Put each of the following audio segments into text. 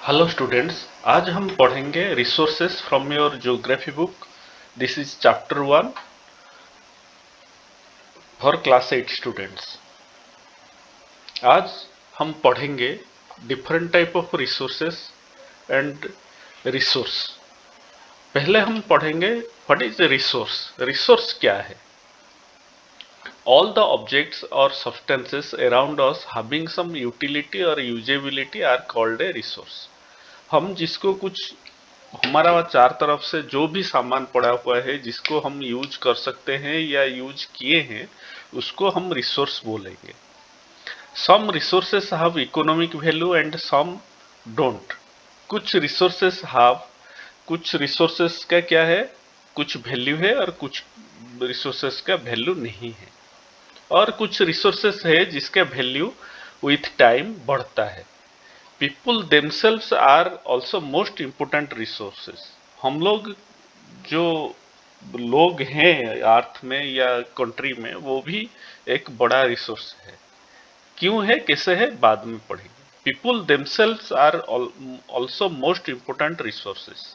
Hello students, आज हम पढ़ेंगे resources from your geography book. This is chapter 1 for class 8 students. आज हम पढ़ेंगे different type of resources and resource. पहले हम पढ़ेंगे व्हाट इज रिसोर्स। रिसोर्स क्या है? ऑल द ऑब्जेक्ट्स और substances around us having some utility और usability are called a resource. हम जिसको कुछ हमारा चार तरफ से जो भी सामान पड़ा हुआ है जिसको हम यूज कर सकते हैं या यूज किए हैं उसको हम रिसोर्स बोलेंगे। Some resources have economic value and some don't. कुछ रिसोर्सेस हैव, कुछ रिसोर्सेस का क्या है, कुछ वैल्यू है और कुछ रिसोर्सेस का वैल्यू नहीं है। और कुछ रिसोर्सेस है जिसका वैल्यू विथ टाइम बढ़ता है। People themselves are also most important resources. हम लोग जो लोग हैं अर्थ में या कंट्री में, वो भी एक बड़ा रिसोर्स है। क्यों है, कैसे है, बाद में पढ़ेंगे। People themselves are also most important resources.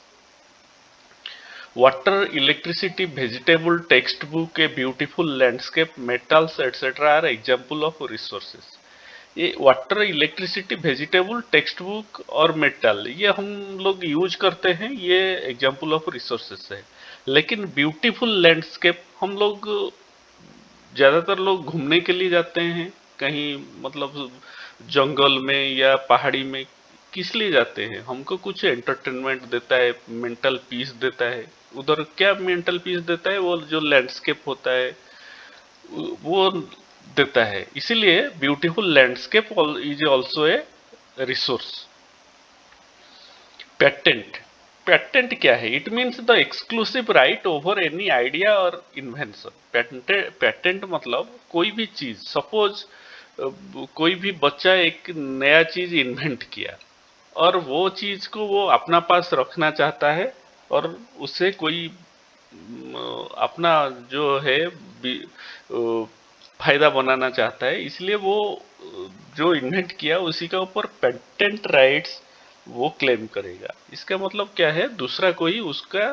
Water, electricity, vegetable, text book, a beautiful landscape, metals etcetera are example of resources. ये water, electricity, vegetable, text book और मेटल ये हम लोग यूज करते हैं, ये एग्जाम्पल ऑफ रिसोर्सेस है। लेकिन ब्यूटीफुल लैंडस्केप हम लोग ज्यादातर लोग घूमने के लिए जाते हैं कहीं, मतलब जंगल में या पहाड़ी में। किस लिए जाते हैं? हमको कुछ एंटरटेनमेंट देता है, मेंटल पीस देता है। उधर क्या मेंटल पीस देता है? वो जो लैंडस्केप होता है वो देता है। इसीलिए beautiful landscape is also a resource. Patent. Patent क्या है? It means the exclusive right over any idea और इन्वेंशन। पेटेंट मतलब कोई भी चीज, सपोज कोई भी बच्चा एक नया चीज इन्वेंट किया और वो चीज को वो अपना पास रखना चाहता है और उसे कोई अपना जो है फायदा बनाना चाहता है, इसलिए वो जो इन्वेंट किया उसी का ऊपर पेटेंट राइट्स वो क्लेम करेगा। इसका मतलब क्या है? दूसरा कोई उसका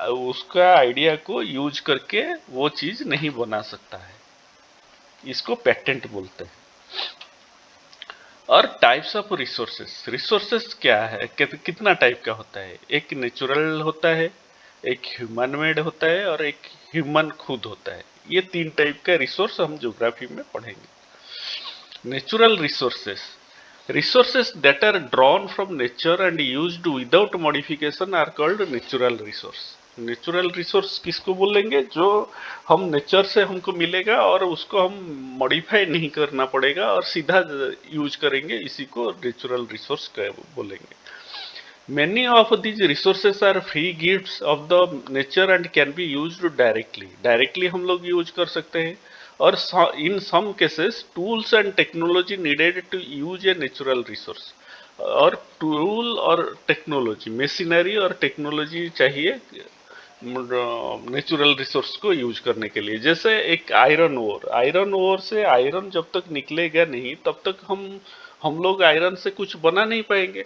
उसका आइडिया को यूज करके वो चीज नहीं बना सकता है। इसको पेटेंट बोलते हैं। और टाइप्स ऑफ रिसोर्सेस। रिसोर्सेस क्या है, कितना टाइप का होता है? एक नेचुरल होता है, एक ह्यूमन मेड होता है और एक ह्यूमन खुद होता है। ये तीन टाइप का रिसोर्स हम ज्योग्राफी में पढ़ेंगे। Natural resources, resources that are drawn from nature and used without modification are called natural resource। Natural resource किसको बोलेंगे? जो हम नेचर से हमको मिलेगा और उसको हम मॉडिफाई नहीं करना पड़ेगा और सीधा यूज करेंगे, इसी को नेचुरल रिसोर्स बोलेंगे। Many of these resources are free gifts of the nature and can be used directly। Directly हम लोग यूज कर सकते हैं। और in some cases tools and technology needed to use a natural resource। और tool और technology, machinery और technology चाहिए नेचुरल रिसोर्स को यूज करने के लिए। जैसे एक आयरन ओर, आयरन ओर से आयरन जब तक निकलेगा नहीं तब तक हम लोग आयरन से कुछ बना नहीं पाएंगे।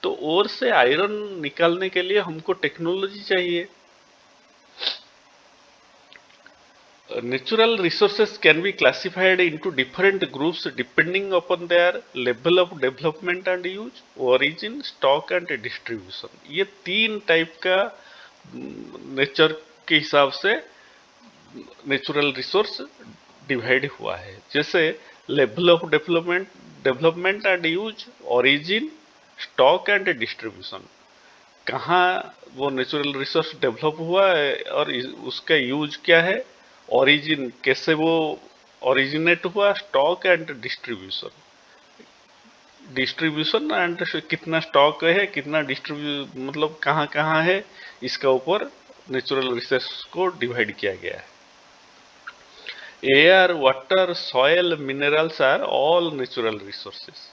तो ओर से आयरन निकालने के लिए हमको टेक्नोलॉजी चाहिए। Natural resources can be classified into different groups depending upon their level of development and use, origin, stock and distribution। ये तीन टाइप का नेचर के हिसाब से नेचुरल रिसोर्स डिवाइड हुआ है। जैसे level of development and use, origin, stock and distribution. कहाँ वो नेचुरल रिसोर्स डेवलप हुआ है और उसका यूज क्या है, ओरिजिन कैसे वो ओरिजिनेट हुआ, stock and distribution. Distribution and कितना स्टॉक है, कितना डिस्ट्रीब्यू मतलब कहाँ कहाँ है, इसका ऊपर नेचुरल रिसोर्स को डिवाइड किया गया है। Air, water, soil, minerals are all natural resources.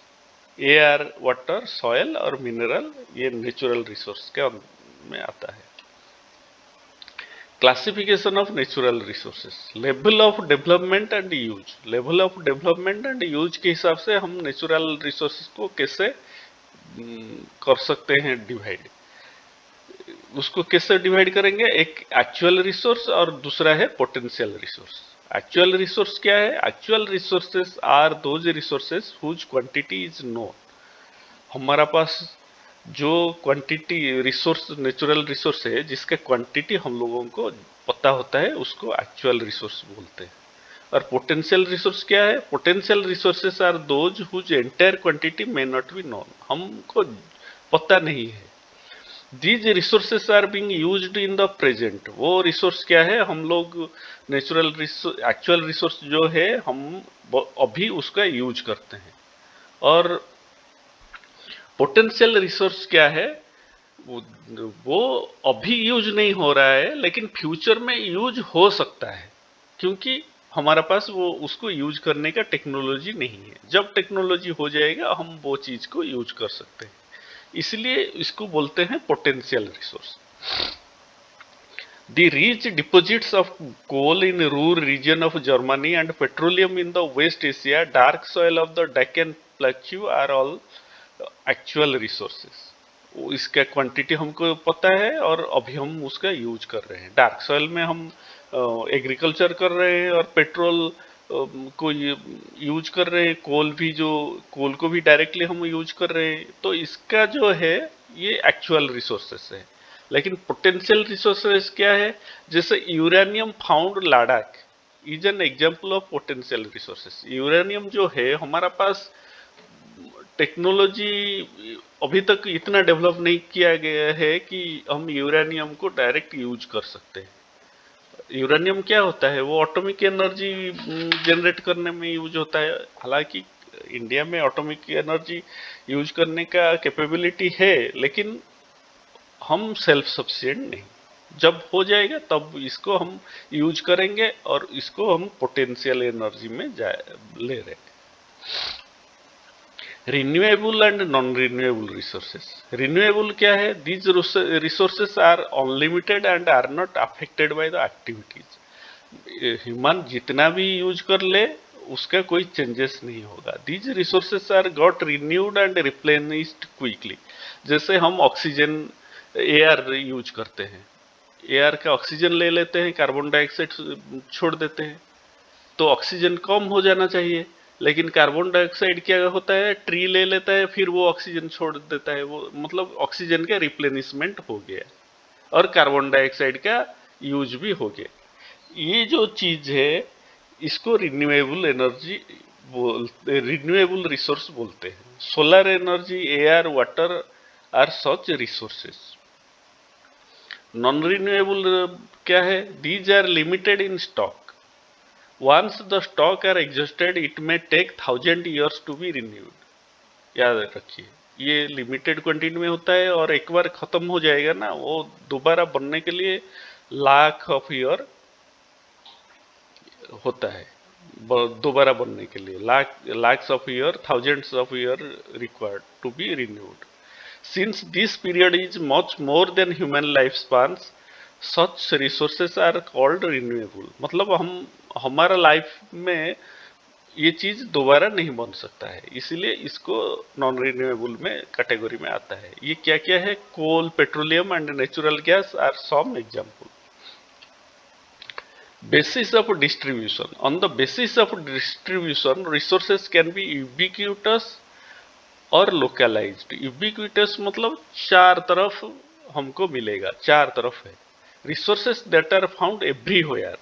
Air, water, soil और मिनरल ये नेचुरल रिसोर्स के में आता है। Classification of natural resources, level of development and use. Level of development and use के हिसाब से हम नेचुरल रिसोर्सेस को कैसे कर सकते हैं डिवाइड। उसको कैसे डिवाइड करेंगे? एक एक्चुअल रिसोर्स और दूसरा है पोटेंशियल रिसोर्स। एक्चुअल रिसोर्स क्या है? Actual resources are those resources whose quantity is known. हमारा पास जो क्वांटिटी रिसोर्स, नेचुरल रिसोर्स है जिसका क्वांटिटी हम लोगों को पता होता है, उसको एक्चुअल रिसोर्स बोलते हैं। और पोटेंशियल रिसोर्स क्या है? Potential resources are those whose entire quantity may not be known. हमको पता नहीं है। These resources are being used in the present. वो रिसोर्स क्या है? हम लोग नेचुरल रिसोर्स, एक्चुअल रिसोर्स जो है हम अभी उसका यूज करते हैं। और पोटेंशियल रिसोर्स क्या है? वो, वो अभी यूज नहीं हो रहा है लेकिन फ्यूचर में यूज हो सकता है, क्योंकि हमारा पास वो उसको यूज करने का टेक्नोलॉजी नहीं है। जब टेक्नोलॉजी हो जाएगा हम वो चीज को यूज कर सकते हैं, इसलिए इसको बोलते हैं potential resource. The rich deposits of coal in Ruhr region of Germany and petroleum in the West Asia, dark soil of the Deccan Plateau are all actual resources. इसका क्वांटिटी हमको पता है और अभी हम उसका यूज कर रहे हैं। डार्क सॉइल में हम एग्रीकल्चर कर रहे हैं और पेट्रोल को यूज कर रहे हैं। कोल भी, जो कोल को भी डायरेक्टली हम यूज कर रहे हैं। तो इसका जो है ये एक्चुअल रिसोर्सेस है। लेकिन पोटेंशियल रिसोर्सेस क्या है? जैसे uranium found Ladakh is an example of potential resources. Uranium जो है हमारा पास टेक्नोलॉजी अभी तक इतना डेवलप नहीं किया गया है कि हम यूरेनियम को डायरेक्ट यूज कर सकते हैं। यूरेनियम क्या होता है? वो एटॉमिक एनर्जी जनरेट करने में यूज होता है। हालांकि इंडिया में एटॉमिक एनर्जी यूज करने का कैपेबिलिटी है, लेकिन हम सेल्फ सफिशिएंट नहीं। जब हो जाएगा तब इसको हम यूज करेंगे और इसको हम पोटेंशियल एनर्जी में ले रहे हैं। Renewable and non renewable resources. Renewable क्या है? These resources are unlimited and are not affected by the activities. Human जितना भी यूज कर ले उसका कोई चेंजेस नहीं होगा। These resources are got renewed and replenished quickly. जैसे हम ऑक्सीजन, एयर यूज करते हैं, एयर का ऑक्सीजन ले लेते हैं, कार्बन डाइऑक्साइड छोड़ देते हैं, तो ऑक्सीजन कम हो जाना चाहिए। लेकिन कार्बन डाइऑक्साइड क्या होता है? ट्री ले लेता है, फिर वो ऑक्सीजन छोड़ देता है। वो मतलब ऑक्सीजन का रिप्लेनिशमेंट हो गया और कार्बन डाइऑक्साइड का यूज भी हो गया। ये जो चीज है इसको रिन्यूएबल एनर्जी बोलते, रिन्यूएबल रिसोर्स बोलते हैं। Solar energy, air, water are such resources. Non renewable क्या है? These are limited in stock. Once the stock are exhausted, it may take 1000 years to be renewed. याद रखिए, ये लिमिटेड क्वांटिटी में होता है और एक बार खत्म हो जाएगा ना, वो दोबारा बनने के लिए लाख ऑफ ईयर होता है। दोबारा बनने के लिए lakhs of year, thousands of year required to be renewed. Since this period is much more than human lifespans, such resources are called renewable. मतलब हमारा लाइफ में ये चीज दोबारा नहीं बन सकता है, इसीलिए इसको नॉन रिन्यूएबल में कैटेगरी में आता है। ये क्या क्या है? Coal, petroleum and natural gas are some example. Basis of distribution. On the basis of distribution, resources can be ubiquitous और localized. Ubiquitous मतलब चार तरफ हमको मिलेगा, चार तरफ है। Resources that are found everywhere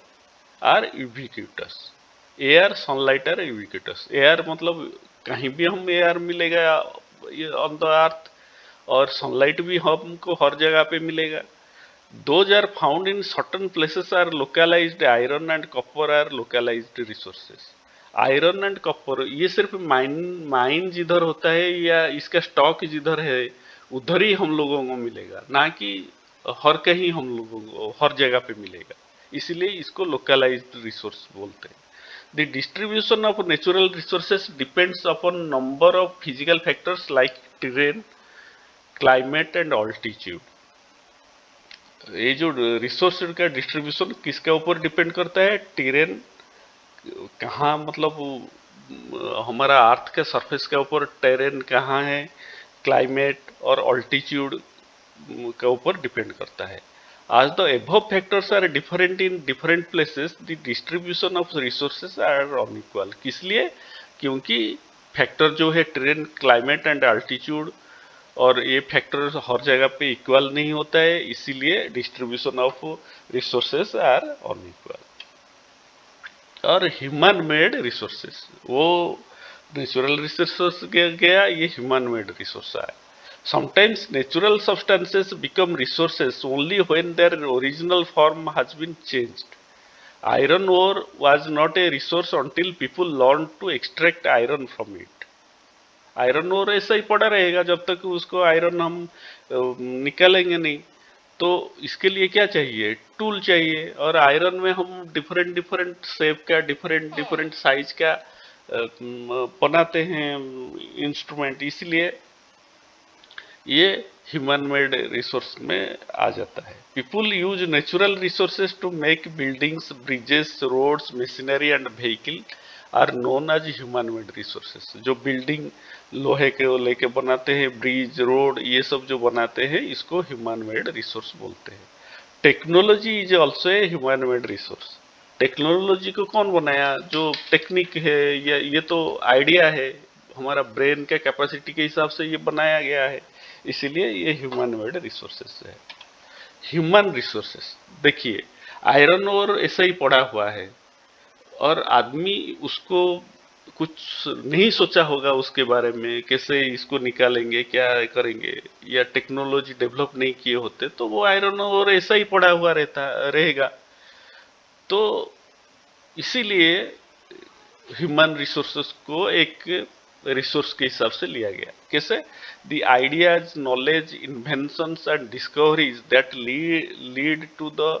are ubiquitous. Air, sunlight are ubiquitous. Air मतलब कहीं भी हम एयर मिलेगा ऑन द अर्थ, और सनलाइट भी हमको हर जगह पे मिलेगा। Those are found in certain places are localized. Iron and copper are localized resources. Iron and copper ये सिर्फ माइन जिधर होता है या इसका स्टॉक जिधर है उधर ही हम लोगों को मिलेगा, ना कि हर कहीं हम लोगों को हर जगह पे मिलेगा। इसलिए इसको लोकलाइज्ड रिसोर्स बोलते हैं। The distribution of natural resources depends upon number of physical factors like terrain, climate and altitude. ये जो रिसोर्स का डिस्ट्रीब्यूशन किसके ऊपर डिपेंड करता है? टेरेन, कहाँ मतलब हमारा अर्थ के सरफेस के ऊपर टेरेन कहाँ है, क्लाइमेट और ऑल्टीट्यूड के ऊपर डिपेंड करता है। As the above factors are different in different places, the distribution of resources are unequal. किस लिए? क्योंकि फैक्टर जो है ट्रेन, क्लाइमेट एंड अल्टीट्यूड, और ये फैक्टर हर जगह पे इक्वल नहीं होता है, इसीलिए distribution of resources are unequal. और ह्यूमन मेड रिसोर्सेस, वो नेचुरल रिसोर्सेस गया, ये ह्यूमन मेड रिसोर्स है। Sometimes natural substances become resources only when their original form has been changed. Iron ore was not a resource until people learned to extract iron from it. Iron ore ऐसा ही पड़ा रहेगा जब तक उसको iron हम निकालेंगे नहीं। तो इसके लिए क्या चाहिए? टूल चाहिए। और आयरन में हम डिफरेंट डिफरेंट शेप का, डिफरेंट डिफरेंट साइज का बनाते हैं इंस्ट्रूमेंट, इसलिए ये ह्यूमन मेड रिसोर्स में आ जाता है। People use natural resources to make buildings, bridges, roads, machinery and vehicle are known as human made resources. जो बिल्डिंग लोहे के लेके बनाते हैं, ब्रिज, रोड, ये सब जो बनाते हैं, इसको ह्यूमन मेड रिसोर्स बोलते हैं। Technology is also a human made resource. Technology को कौन बनाया? जो टेक्निक है, या ये तो आइडिया है, हमारा ब्रेन के कैपेसिटी के हिसाब से ये बनाया गया है, इसीलिए ये ह्यूमन मेड रिसोर्सेस है। ह्यूमन रिसोर्सेस देखिए, आयरन और ऐसा ही पड़ा हुआ है, और आदमी उसको कुछ नहीं सोचा होगा उसके बारे में, कैसे इसको निकालेंगे, क्या करेंगे, या टेक्नोलॉजी डेवलप नहीं किए होते तो वो आयरन और ऐसा ही पड़ा हुआ रहेगा। तो इसीलिए ह्यूमन रिसोर्सेस को एक रिसोर्स के हिसाब से लिया गया। कैसे? The ideas, knowledge, inventions and discoveries that lead to the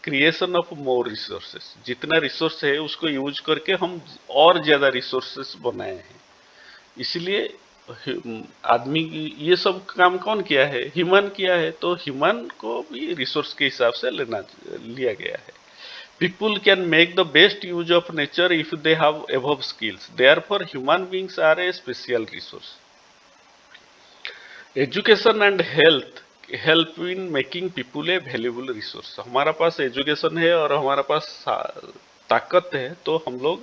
creation of more resources. जितना रिसोर्स है उसको यूज करके हम और ज्यादा रिसोर्सेस बनाए हैं। इसलिए आदमी ये सब काम कौन किया है? ह्यूमन किया है। तो ह्यूमन को भी रिसोर्स के हिसाब से लिया गया है। People can make the best use of nature if they have above skills. Therefore, human beings are a special resource. Education and health help in making people a valuable resource. हमारा पास education है और हमारा पास ताकत है, तो हम लोग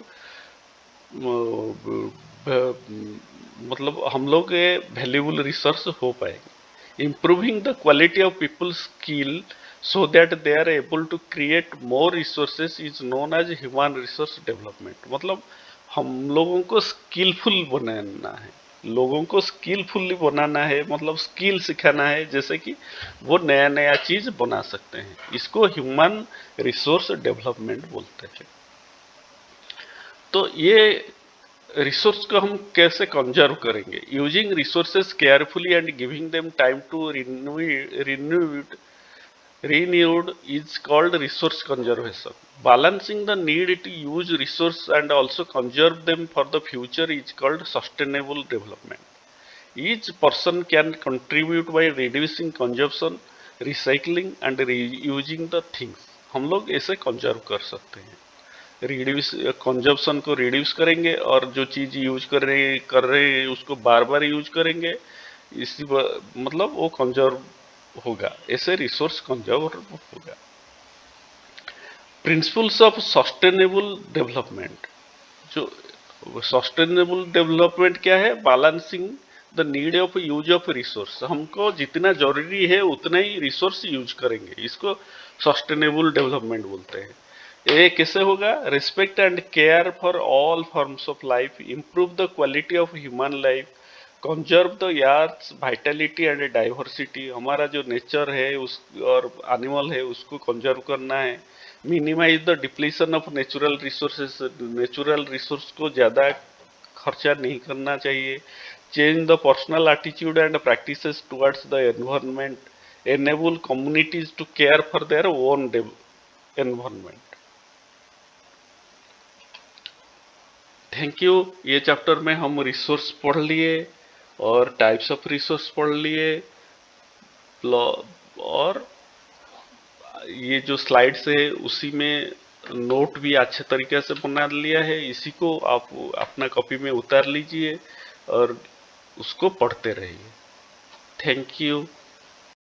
मतलब हम लोग वैल्यूबल रिसोर्स हो पाएंगे। Improving the quality of people's skill so that they are able to create more resources is known as human resource development। मतलब हम लोगों को स्किलफुल बनाना है, लोगों को स्किलफुली बनाना है, मतलब स्किल सिखाना है, जैसे कि वो नया नया चीज बना सकते हैं। इसको ह्यूमन रिसोर्स डेवलपमेंट बोलते हैं। तो ये रिसोर्स को हम कैसे कंजर्व करेंगे? Using resources carefully and giving them time to renewed is called resource conservation. Balancing the need to use resource and also conserve them for the future is called sustainable development. Each person can contribute by reducing consumption, recycling and reusing the things. हम लोग ऐसे conserve कर सकते हैं। Reduce consumption को reduce करेंगे, और जो चीज यूज कर रहे हैं उसको बार बार यूज करेंगे, इसी मतलब वो कंजर्व होगा, ऐसे रिसोर्स कंजर्व होगा। Principles of sustainable development. जो सस्टेनेबल डेवलपमेंट क्या है? Balancing the need of use of resource. हमको जितना जरूरी है उतना ही रिसोर्स यूज करेंगे, इसको सस्टेनेबल डेवलपमेंट बोलते हैं। ये कैसे होगा? Respect and care for all forms of life, improve the quality of human life, conserve the earth Vitality and diversity. हमारा जो नेचर है उस और एनिमल है उसको कंजर्व करना है। Minimise the depletion of natural resources, natural resource को ज्यादा खर्चा नहीं करना चाहिए। Change the personal attitude and practices towards the environment, enable communities to care for their own environment. Thank you. ये चैप्टर में हम रिसोर्स पढ़ लिए और टाइप्स ऑफ रिसोर्स पढ़ लिए, और ये जो स्लाइड्स है उसी में नोट भी अच्छे तरीके से बना लिया है। इसी को आप अपना कॉपी में उतार लीजिए और उसको पढ़ते रहिए। Thank you.